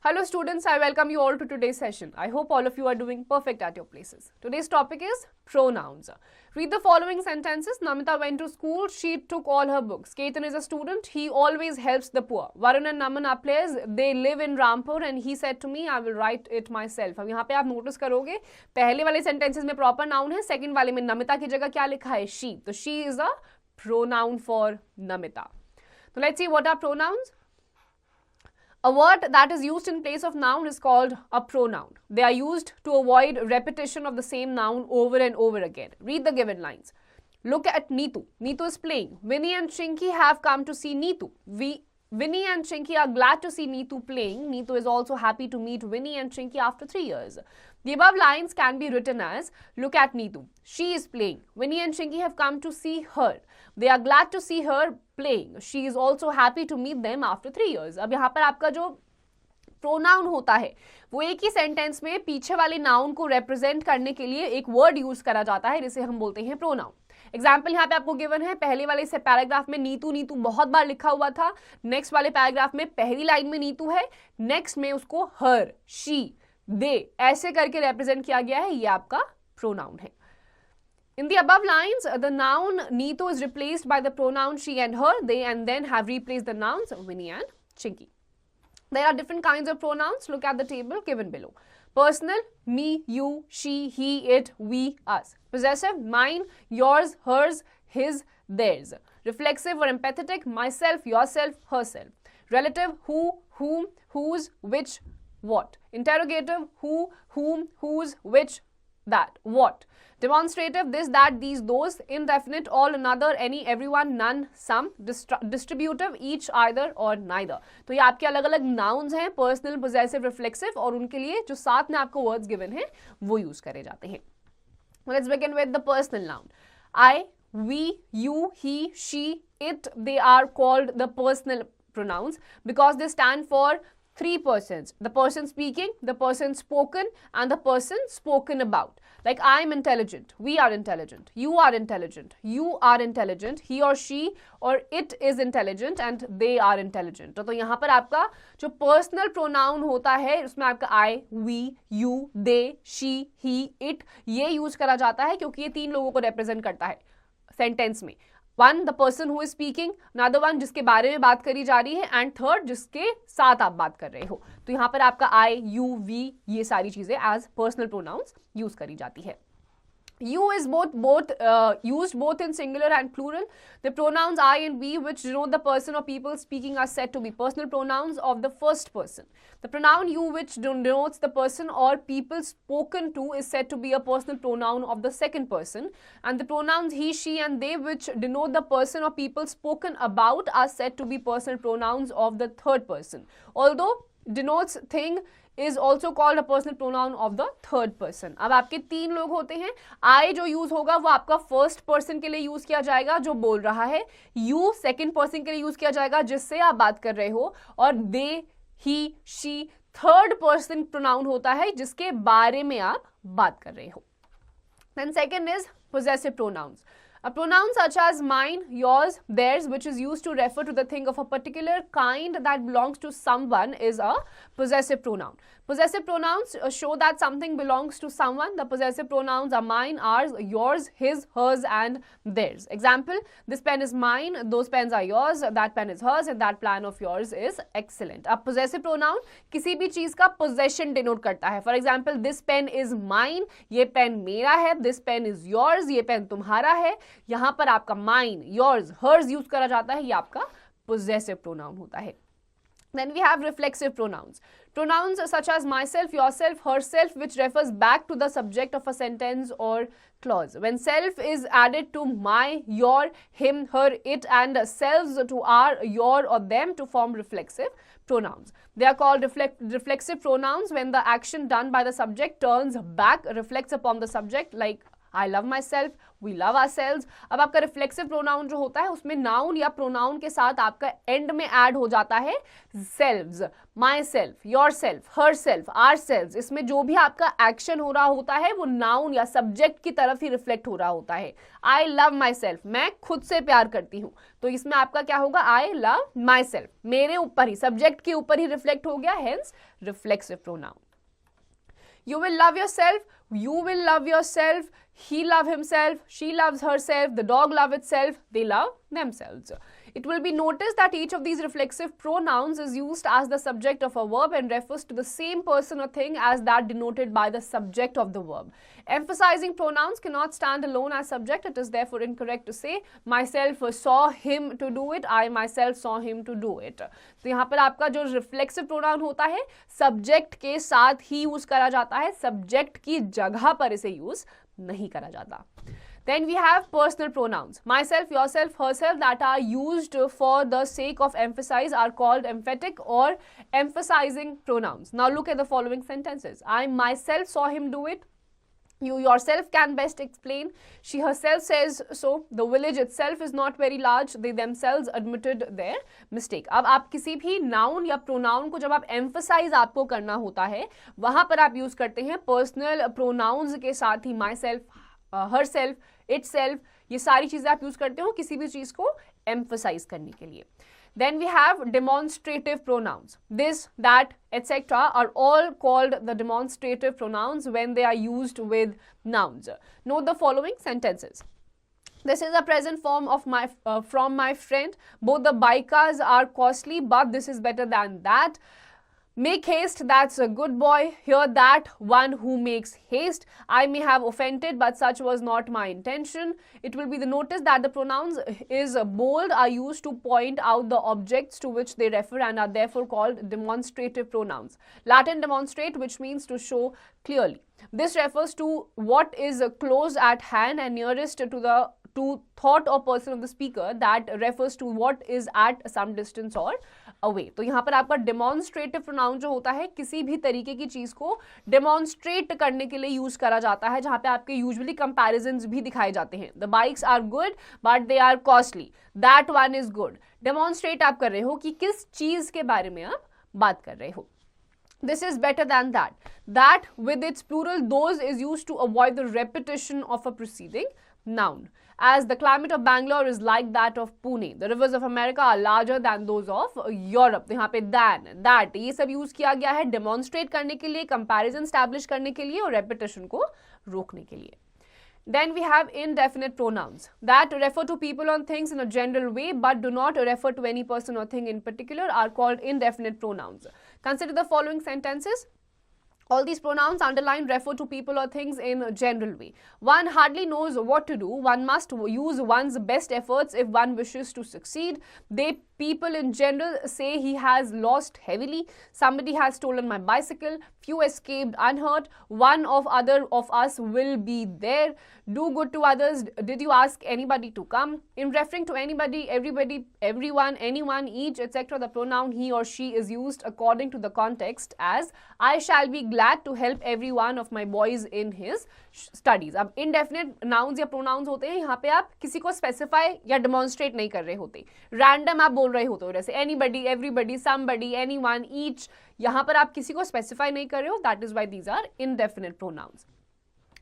Hello students, I welcome you all to today's session. I hope all of you are doing perfect at your places. Today's topic is pronouns. Read the following sentences. Namita went to school, she took all her books. Ketan is a student, he always helps the poor. Varun and Naman are players, they live in Rampur and he said to me, I will write it myself. अब यहाँ पे आप notice करोगे पहले वाले sentences में proper noun है, second वाले में नमिता की जगह क्या लिखा है? शी. तो she is a pronoun for Namita. So let's see what are pronouns. A word that is used in place of noun is called a pronoun. They are used to avoid repetition of the same noun over and over again. Read the given lines. Look at Neetu. Neetu is playing. Vinny and Chinky have come to see Neetu. Vinny and Chinky are glad to see Neetu playing. Neetu is also happy to meet Vinny and Chinky after 3 years. The above lines can be written as, look at Neetu. She is playing. Vinny and Chinky have come to see her. They are glad to see her playing. She is also happy to meet them after 3 years. अब यहाँ पर आपका जो pronoun होता है वो एक ही sentence में पीछे वाले नाउन को रिप्रेजेंट करने के लिए एक वर्ड यूज करा जाता है जिसे हम बोलते हैं प्रोनाउन. एग्जाम्पल यहाँ पे आपको गिवन है. पहले वाले से पैराग्राफ में नीतू नीतू बहुत बार लिखा हुआ था. नेक्स्ट वाले पैराग्राफ में पहली लाइन में नीतू है, नेक्स्ट में उसको हर, शी, दे ऐसे करके रिप्रेजेंट किया गया है. ये आपका प्रोनाउन है. In the above lines, the noun Neetu is replaced by the pronoun she and her. They and then have replaced the nouns Vinny and Chinky. There are different kinds of pronouns. Look at the table given below. Personal, me, you, she, he, it, we, us. Possessive, mine, yours, hers, his, theirs. Reflexive or empathetic, myself, yourself, herself. Relative, who, whom, whose, which, what. Interrogative, who, whom, whose, which, that, what. Demonstrative, this, that, these, those. Indefinite, all, another, any, everyone, none, some. Distributive, each, either और neither. तो ये आपके अलग अलग nouns हैं, personal, possessive, reflexive, और उनके लिए जो साथ में आपको words given हैं वो use करे जाते हैं. Let's begin with the personal noun. I, we, you, he, she, it, they are called the personal pronouns because they stand for three persons: the person speaking, the person spoken, and the person spoken about. Like I am intelligent, we are intelligent, you are intelligent, you are intelligent, he or she or it is intelligent and they are intelligent. तो यहाँ पर आपका जो personal pronoun होता है उसमें आपका I, we, you, they, she, he, it ये use करा जाता है क्योंकि ये तीन लोगों को represent करता है sentence में. One the person who is speaking, another one जिसके बारे में बात करी जा रही है, एंड थर्ड जिसके साथ आप बात कर रहे हो. तो यहाँ पर आपका आई, यू, वी ये सारी चीजें एज पर्सनल प्रोनाउंस यूज करी जाती है. You is used both in singular and plural. The pronouns I and we, which denote the person or people speaking, are said to be personal pronouns of the first person. The pronoun you, which denotes the person or people spoken to, is said to be a personal pronoun of the second person. And the pronouns he, she, and they, which denote the person or people spoken about, are said to be personal pronouns of the third person. Although denotes thing is also called a personal pronoun of the third person. अब आपके तीन लोग होते हैं. I जो use होगा वो आपका फर्स्ट पर्सन के लिए यूज किया जाएगा जो बोल रहा है. You सेकंड पर्सन के लिए यूज किया जाएगा जिससे आप बात कर रहे हो. और they, he, she third person pronoun होता है जिसके बारे में आप बात कर रहे हो. Then second is possessive pronouns. A pronoun such as mine, yours, theirs, which is used to refer to the thing of a particular kind that belongs to someone, is a possessive pronoun. Possessive pronouns show that something belongs to someone. The possessive pronouns are mine, ours, yours, his, hers, and theirs. Example, this pen is mine, those pens are yours, that pen is hers, and that plan of yours is excellent. अब possessive pronoun किसी भी चीज का possession denote करता है. For example, this pen is mine, ये pen मेरा है. This pen is yours, ये पेन तुम्हारा है. यहाँ पर आपका mine, yours, hers यूज करा जाता है. ये आपका possessive pronoun होता है. Then we have reflexive pronouns. Pronouns such as myself, yourself, herself, which refers back to the subject of a sentence or clause. When self is added to my, your, him, her, it, and selves to our, your, or them to form reflexive pronouns. They are called reflexive pronouns when the action done by the subject turns back, reflects upon the subject, like I love myself, we love ourselves. अब आपका reflexive pronoun जो होता है उसमें noun या pronoun के साथ आपका एंड में ऐड हो जाता है selves, myself, yourself, herself, ourself. इसमें जो भी आपका एक्शन हो रहा होता है वो नाउन या सब्जेक्ट की तरफ ही रिफ्लेक्ट हो रहा होता है. आई लव माई सेल्फ, मैं खुद से प्यार करती हूँ, तो इसमें आपका क्या होगा, आई लव माई सेल्फ, मेरे ऊपर ही, सब्जेक्ट के ऊपर ही रिफ्लेक्ट हो गया, hence reflexive pronoun. You will love yourself, you will love yourself, he love himself, she loves herself, the dog love itself, they love themselves. It will be noticed that each of these reflexive pronouns is used as the subject of a verb and refers to the same person or thing as that denoted by the subject of the verb. Emphasizing pronouns cannot stand alone as subject. It is therefore incorrect to say myself saw him to do it, I myself saw him to do it. तो यहाँ पर आपका जो reflexive pronoun होता है subject के साथ ही use करा जाता है, सब्जेक्ट की जगह पर इसे यूज नहीं करा जाता. Then we have personal pronouns. Myself, yourself, herself that are used for the sake of emphasis are called emphatic or emphasizing pronouns. Now look at the following sentences. I myself saw him do it. You yourself can best explain. She herself says so. The village itself is not very large. They themselves admitted their mistake. अब आप किसी भी noun या pronoun को जब आप emphasize आपको करना होता है वहां पर आप यूज करते हैं personal pronouns के साथ ही myself, herself, itself, ये सारी चीजें आप यूज करते हो किसी भी चीज को emphasize करने के लिए. Then we have demonstrative pronouns. This, that, etc. are all called the demonstrative pronouns when they are used with nouns. Note the following sentences. This is a present form of from my friend. Both the bikers are costly, but this is better than that. Make haste, that's a good boy. Hear that, one who makes haste. I may have offended, but such was not my intention. It will be the notice that the pronouns is bold are used to point out the objects to which they refer and are therefore called demonstrative pronouns. Latin demonstrate, which means to show clearly. This refers to what is close at hand and nearest to thought or person of the speaker. That refers to what is at some distance or away. तो यहाँ पर आपका demonstrative pronoun जो होता है किसी भी तरीके की चीज को demonstrate करने के लिए यूज करा जाता है, जहाँ पे आपके usually comparisons भी दिखाए जाते हैं. The bikes are good but they are costly. That one is good. Demonstrate आप कर रहे हो कि किस चीज के बारे में आप बात कर रहे हो. This is better than that. That with its plural those is used to avoid the repetition of a preceding noun. As the climate of Bangalore is like that of Pune. The rivers of America are larger than those of Europe. तो यहाँ पे than, that ये सब use किया गया है demonstrate करने के लिए, comparison establish करने के लिए और repetition को रोकने के लिए. Then we have indefinite pronouns that refer to people or things in a general way but do not refer to any person or thing in particular are called indefinite pronouns. Consider the following sentences. All these pronouns underlined refer to people or things in a general way. One hardly knows what to do. One must use one's best efforts if one wishes to succeed. People in general say he has lost heavily. Somebody has stolen my bicycle. Few escaped unhurt. One of other of us will be there. Do good to others. Did you ask anybody to come? In referring to anybody, everybody, everyone, anyone, each, etc., the pronoun he or she is used according to the context as I shall be glad to help every one of my boys in his studies. अब indefinite nouns या pronouns होते हैं, यहाँ पे आप किसी को specify या demonstrate नहीं कर रहे होते, random आप बोल रहे होते हो, जैसे anybody, everybody, somebody, anyone, each, यहाँ पर आप किसी को specify नहीं कर रहे हो. That is why these are indefinite pronouns.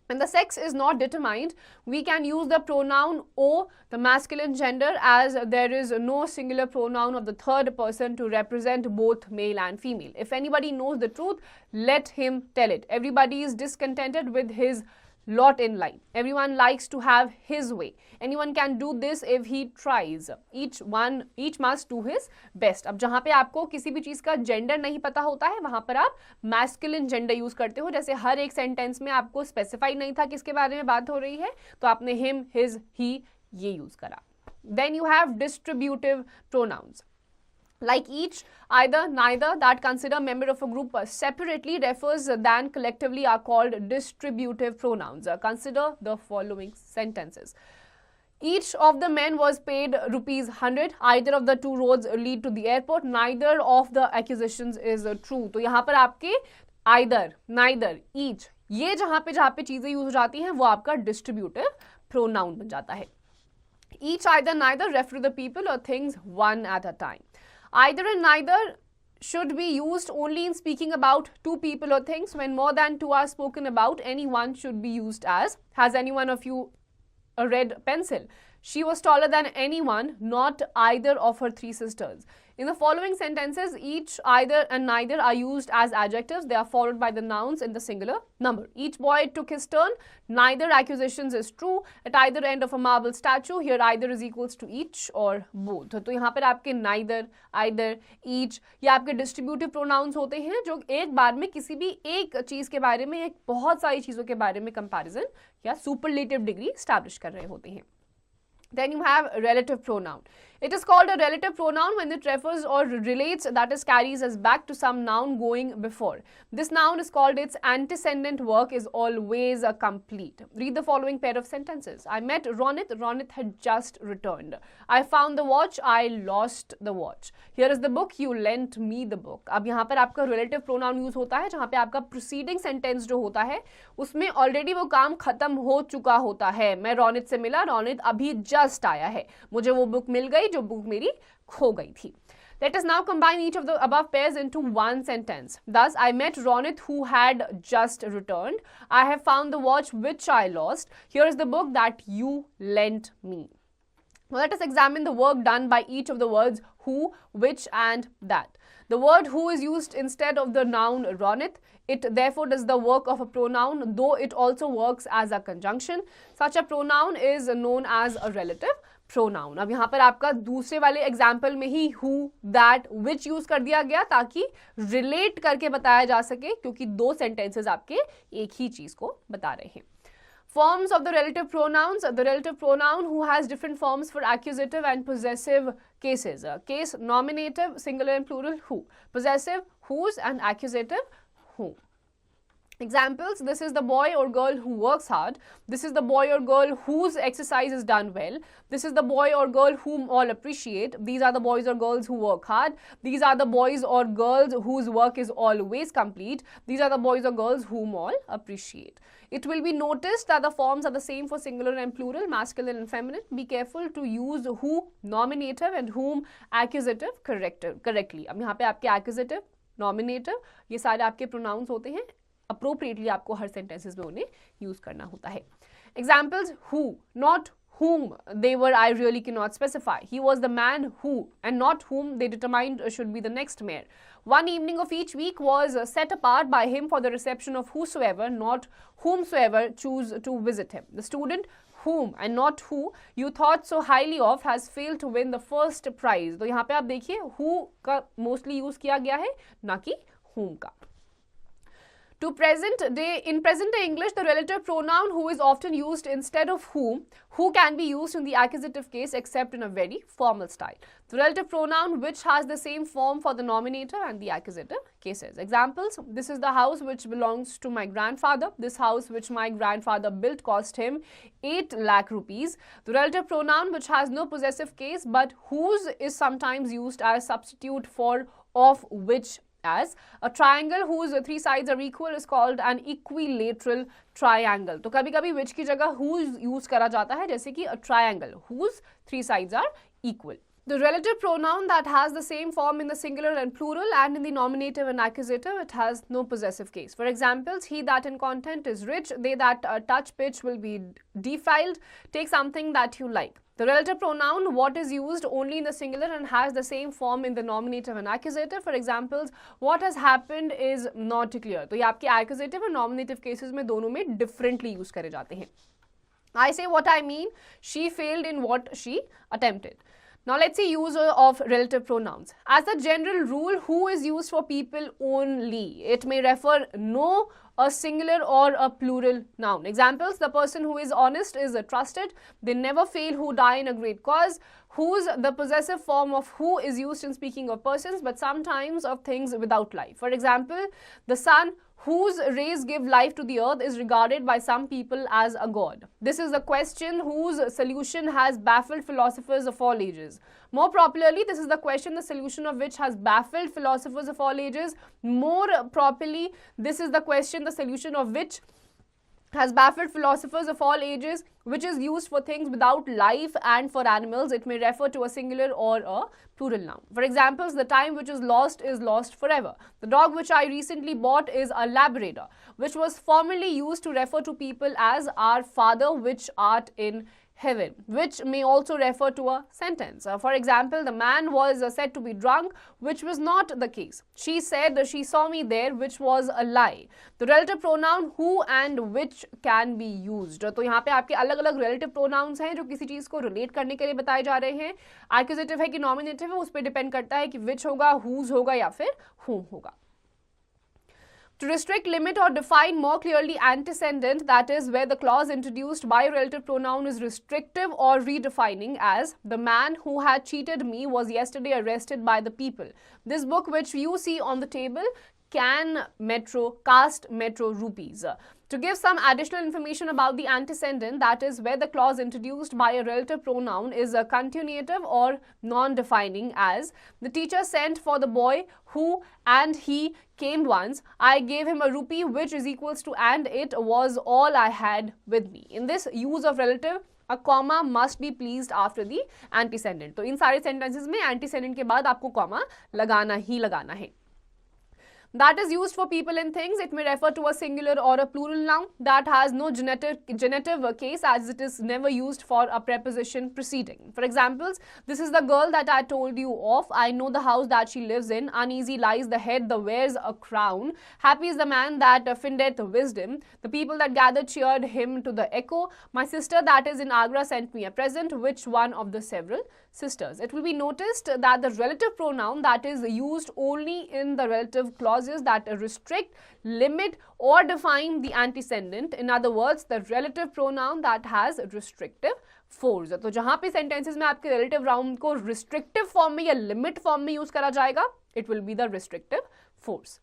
When the sex is not determined, we can use the pronoun O, the masculine gender, as there is no singular pronoun of the third person to represent both male and female. If anybody knows the truth, let him tell it. Everybody is discontented with his lot in life. Everyone likes to have his way. Anyone can do this if he tries. Each must do his best. अब जहाँ पे आपको किसी भी चीज का gender नहीं पता होता है वहां पर आप मैस्कुलिन जेंडर यूज करते हो. जैसे हर एक सेंटेंस में आपको स्पेसिफाई नहीं था किसके बारे में बात हो रही है, तो आपने हिम, हिज, ही ये यूज करा. Then you have distributive pronouns. Like each, either, neither, that consider member of a group separately refers than collectively are called distributive pronouns. Consider the following sentences. Each of the men was paid rupees 100. Either of the two roads lead to the airport. Neither of the accusations is true. तो यहाँ पर आपके either, neither, each ये जहां पे चीजें use हो जाती हैं वो आपका डिस्ट्रीब्यूटिव प्रोनाउन बन जाता है. Each, either, neither refer to the people or things one at a time. Either and neither should be used only in speaking about two people or things. When more than two are spoken about, any one should be used as. Has any one of you a red pencil? She was taller than anyone, not either of her three sisters. In the following sentences, each, either and neither are used as adjectives. They are followed by the nouns in the singular number. Each boy took his turn. Neither accusations is true. At either end of a marble statue, here either is equals to each or both. तो यहाँ पर आपके neither, either, each ये आपके distributive pronouns होते हैं जो एक बार में किसी भी एक चीज़ के बारे में, एक बहुत सारी चीज़ों के बारे में comparison या superlative degree establish कर रहे होते हैं. Then you have relative pronoun. It is called a relative pronoun when it refers or relates, that is carries us back to some noun going before. This noun is called its antecedent work is always complete. Read the following pair of sentences. I met Ronit. Ronit had just returned. I found the watch. I lost the watch. Here is the book. You lent me the book. अब यहाँ पर आपका relative pronoun use होता है जहाँ पे आपका preceding sentence जो होता है उसमें already वो काम खत्म हो चुका होता है. मैं रोनित से मिला. रोनित अभी just आया है. मुझे वो book मिल गई जो बुक मेरी खो गई थी. Let us now combine each of the above pairs into one sentence. Thus, I met Ronit who had just returned. I have found the watch which I lost. Here is the book that you lent me. Now, let us examine the work done by each of the words who, which and that. The word who is used instead of the noun Ronit. It therefore does the work of a pronoun, though it also works as a conjunction. Such a pronoun is known as a relative pronoun. अब यहाँ पर आपका दूसरे वाले example में ही who, that, which use कर दिया गया ताकि रिलेट करके बताया जा सके क्योंकि दो सेंटेंसेस आपके एक ही चीज को बता रहे हैं. Forms of the relative pronouns. The relative pronoun who has different forms for accusative and possessive cases. Case nominative, singular and plural, who. Possessive, whose, and accusative, whom. Examples, this is the boy or girl who works hard. This is the boy or girl whose exercise is done well. This is the boy or girl whom all appreciate. These are the boys or girls who work hard. These are the boys or girls whose work is always complete. These are the boys or girls whom all appreciate. It will be noticed that the forms are the same for singular and plural, masculine and feminine. Be careful to use who nominative and whom accusative correctly. अब यहाँ पे आपके accusative, nominative ये सारे आपके pronouns होते हैं. Appropriately आपको हर sentences में उन्हें use करना होता है. Examples, who, not whom they were, I really cannot specify. He was the man who, and not whom they determined should be the next mayor. One evening of each week was set apart by him for the reception of whosoever, not whomsoever, choose to visit him. The student whom and not who you thought so highly of has failed to win the first prize. तो यहाँ पे आप देखिए who का mostly use किया गया है ना कि whom का. To present day, in present day English, the relative pronoun who is often used instead of whom, who can be used in the accusative case except in a very formal style. The relative pronoun which has the same form for the nominator and the accusative cases. Examples, this is the house which belongs to my grandfather. This house which my grandfather built cost him 8 lakh rupees. The relative pronoun which has no possessive case but whose is sometimes used as substitute for of which. As a triangle whose three sides are equal is called an equilateral triangle. तो कभी कभी which की जगह whose use करा जाता है जैसे कि a triangle whose three sides are equal. The relative pronoun that has the same form in the singular and plural and in the nominative and accusative, it has no possessive case. For examples, he that in content is rich, they that touch pitch will be defiled. Take something that you like. The relative pronoun, what is used only in the singular and has the same form in the nominative and accusative. For examples, what has happened is not clear. तो ये आपके accusative और nominative cases में दोनों में differently use करे जाते हैं. I say what I mean. She failed in what she attempted. Now let's see use of relative pronouns. As a general rule, who is used for people only. It may refer no a singular or a plural noun. Examples, the person who is honest is trusted. They never fail who die in a great cause. Whose, the possessive form of who is used in speaking of persons but sometimes of things without life. For example, the sun whose rays give life to the earth is regarded by some people as a god. This is a question whose solution has baffled philosophers of all ages. More properly, this is the question the solution of which has baffled philosophers of all ages. More properly, this is the question the solution of which has baffled philosophers of all ages, which is used for things without life and for animals. It may refer to a singular or a plural noun. For examples, the time which is lost forever. The dog which I recently bought is a Labrador, which was formerly used to refer to people as our Father which art in heaven, which may also refer to a sentence. For example, the man was said to be drunk, which was not the case. She said she saw me there, which was a lie. The relative pronoun who and which can be used. तो यहाँ पे आपके अलग अलग relative pronouns हैं जो किसी चीज़ को relate करने के लिए बताए जा रहे हैं. Accusative है कि nominative है, उस पर depend करता है कि which होगा, whose होगा या फिर whom होगा. To restrict, limit or define more clearly antecedent, that is where the clause introduced by a relative pronoun is restrictive or redefining, as the man who had cheated me was yesterday arrested by the people. This book which you see on the table cost metro rupees. To give some additional information about the antecedent, that is where the clause introduced by a relative pronoun is a continuative or non-defining, as the teacher sent for the boy who and he came once. I gave him a rupee, which is equals to and it was all I had with me. In this use of relative, a comma must be placed after the antecedent. तो इन सारे sentences में antecedent के बाद आपको comma लगाना ही लगाना है. That is used for people and things. It may refer to a singular or a plural noun that has no genitive case, as it is never used for a preposition preceding. For examples, this is the girl that I told you of. I know the house that she lives in. Uneasy lies the head that wears a crown. Happy is the man that findeth wisdom. The people that gathered cheered him to the echo. My sister that is in Agra sent me a present. Which one of the several sisters? It will be noticed that the relative pronoun that is used only in the relative clauses that restrict, limit or define the antecedent. In other words, the relative pronoun that has restrictive force. तो जहाँ पे sentences में आपके relative noun को restrictive form में या limit form में use करा जाएगा, it will be the restrictive force.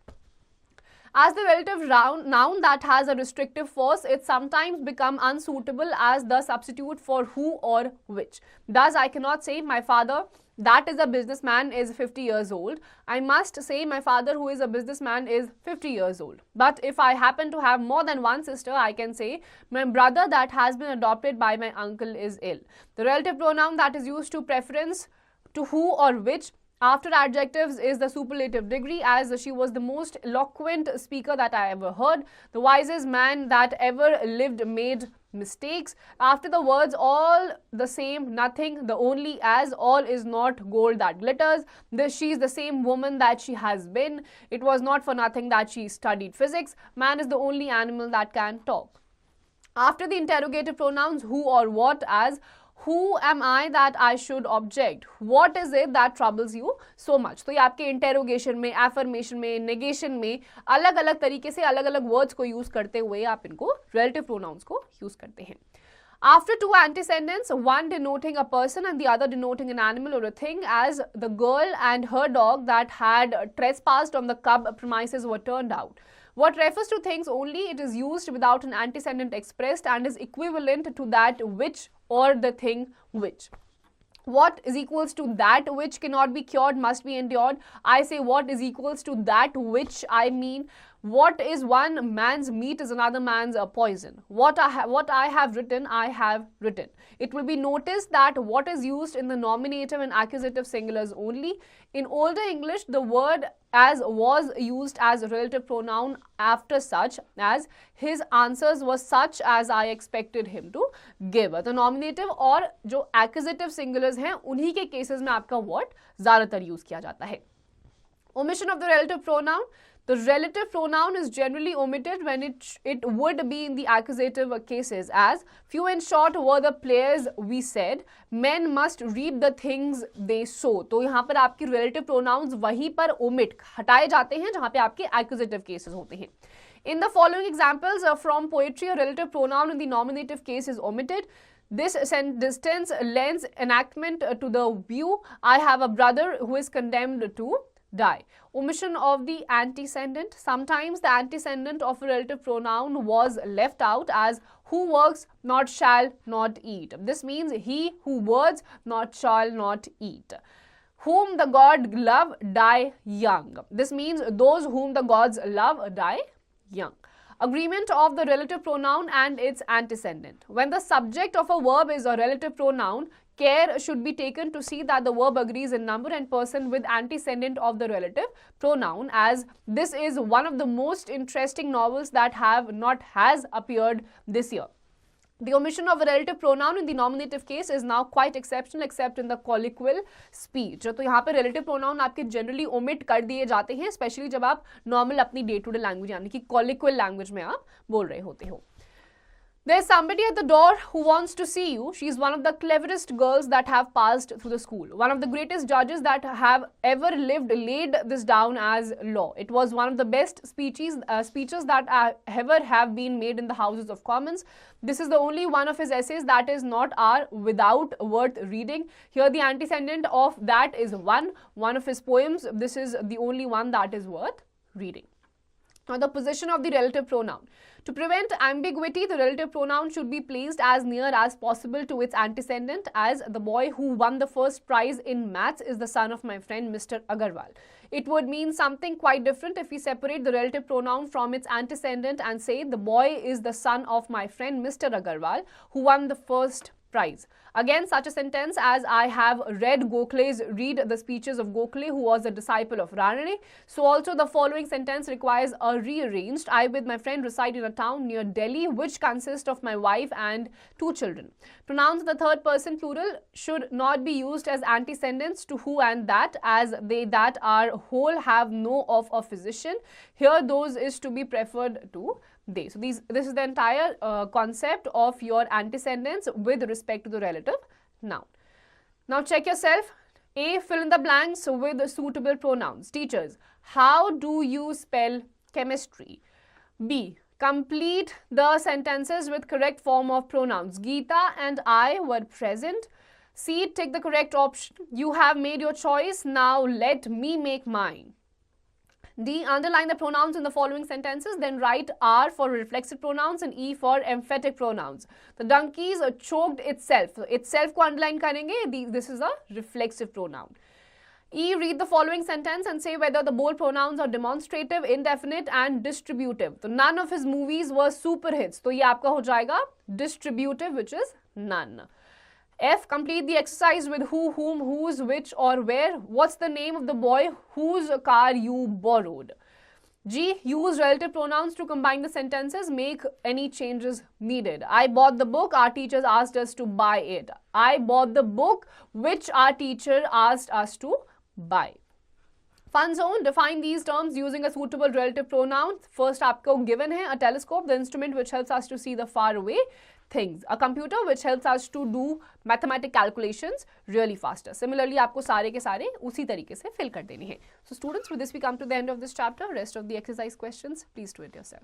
As the relative noun that has a restrictive force, it sometimes becomes unsuitable as the substitute for who or which. Thus, I cannot say my father that is a businessman is 50 years old. I must say my father who is a businessman is 50 years old. But if I happen to have more than one sister, I can say my brother that has been adopted by my uncle is ill. The relative pronoun that is used to preference to who or which after adjectives is the superlative degree, as she was the most eloquent speaker that I ever heard. The wisest man that ever lived made mistakes. After the words all the same, nothing, the only, as all is not gold that glitters. She is the same woman that she has been. It was not for nothing that she studied physics. Man is the only animal that can talk. After the interrogative pronouns who or what, as who am I that I should object? What is it that troubles you so much? तो ये आपके interrogation में, affirmation में, negation में अलग अलग तरीके से अलग अलग words को use करते हुए आप इनको relative pronouns को use करते हैं. After two antecedents, one denoting a person and the other denoting an animal or a thing, as the girl and her dog that had trespassed on the cub premises were turned out. What refers to things only, it is used without an antecedent expressed and is equivalent to that which or the thing which. What is equals to that which cannot be cured must be endured. I say what is equals to that which, I mean what is one man's meat is another man's poison. What I have written, I have written. It will be noticed that what is used in the nominative and accusative singulars only. In older English, the word as was used as a relative pronoun after such, as his answers were such as I expected him to give. तो nominative और जो accusative singulars हैं उन्हीं के cases में आपका what ज़्यादातर use किया जाता है. Omission of the relative pronoun. The relative pronoun is generally omitted when it would be in the accusative cases, as few and short were the players we said, men must reap the things they sow. तो यहाँ पर आपकी relative pronouns वहीं पर omit हटाए जाते हैं जहाँ पे आपके accusative cases होते हैं. In the following examples from poetry, a relative pronoun in the nominative case is omitted. This distance lends enactment to the view. I have a brother who is condemned to die. Omission of the antecedent. Sometimes the antecedent of a relative pronoun was left out, as who works not shall not eat. This means he who works not shall not eat. Whom the gods love die young. This means those whom the gods love die young. Agreement of the relative pronoun and its antecedent. When the subject of a verb is a relative pronoun, care should be taken to see that the verb agrees in number and person with antecedent of the relative pronoun, as this is one of the most interesting novels that has appeared this year. The omission of a relative pronoun in the nominative case is now quite exceptional except in the colloquial speech. तो यहाँ पे relative pronoun आपके generally omit कर दिए जाते हैं, especially जब आप normal अपनी day to day language यानी कि colloquial language में आप बोल रहे होते हो. There's somebody at the door who wants to see you. She's one of the cleverest girls that have passed through the school. One of the greatest judges that have ever lived laid this down as law. It was one of the best speeches that ever have been made in the Houses of Commons. This is the only one of his essays that is not without worth reading. Here the antecedent of that is one of his poems. This is the only one that is worth reading. Now the position of the relative pronoun. To prevent ambiguity, the relative pronoun should be placed as near as possible to its antecedent, as the boy who won the first prize in maths is the son of my friend Mr. Agarwal. It would mean something quite different if we separate the relative pronoun from its antecedent and say the boy is the son of my friend Mr. Agarwal who won the first prize. Again, such a sentence as I have read read the speeches of Gokhale, who was a disciple of Ranade. So also the following sentence requires a rearranged. I with my friend reside in a town near Delhi which consists of my wife and 2 children. Pronouns in the third person plural should not be used as antecedents to who and that, as they that are whole have no of a physician. Here those is to be preferred to they. So this is the entire concept of your antecedents with respect to the relative noun. Now check yourself. A, fill in the blanks with suitable pronouns. Teachers, how do you spell chemistry? B, complete the sentences with correct form of pronouns. Geeta and I were present. C, take the correct option. You have made your choice. Now let me make mine. D, underline the pronouns in the following sentences, then write R for reflexive pronouns and E for emphatic pronouns. The donkeys choked itself. So itself ko underline karenge. This is a reflexive pronoun. E, read the following sentence and say whether the bold pronouns are demonstrative, indefinite and distributive. So none of his movies were super hits. So ye aapka ho jayega distributive, which is none. F, complete the exercise with who, whom, whose, which or where. What's the name of the boy whose car you borrowed? G, use relative pronouns to combine the sentences. Make any changes needed. I bought the book. Our teachers asked us to buy it. I bought the book which our teacher asked us to buy. Fun zone, define these terms using a suitable relative pronoun. First आपको given है a telescope, the instrument which helps us to see the far away things. A computer which helps us to do mathematical calculations really faster. Similarly, आपको सारे के सारे उसी तरीके से fill कर देने हैं. So students, with this we come to the end of this chapter. Rest of the exercise questions, please do it yourself.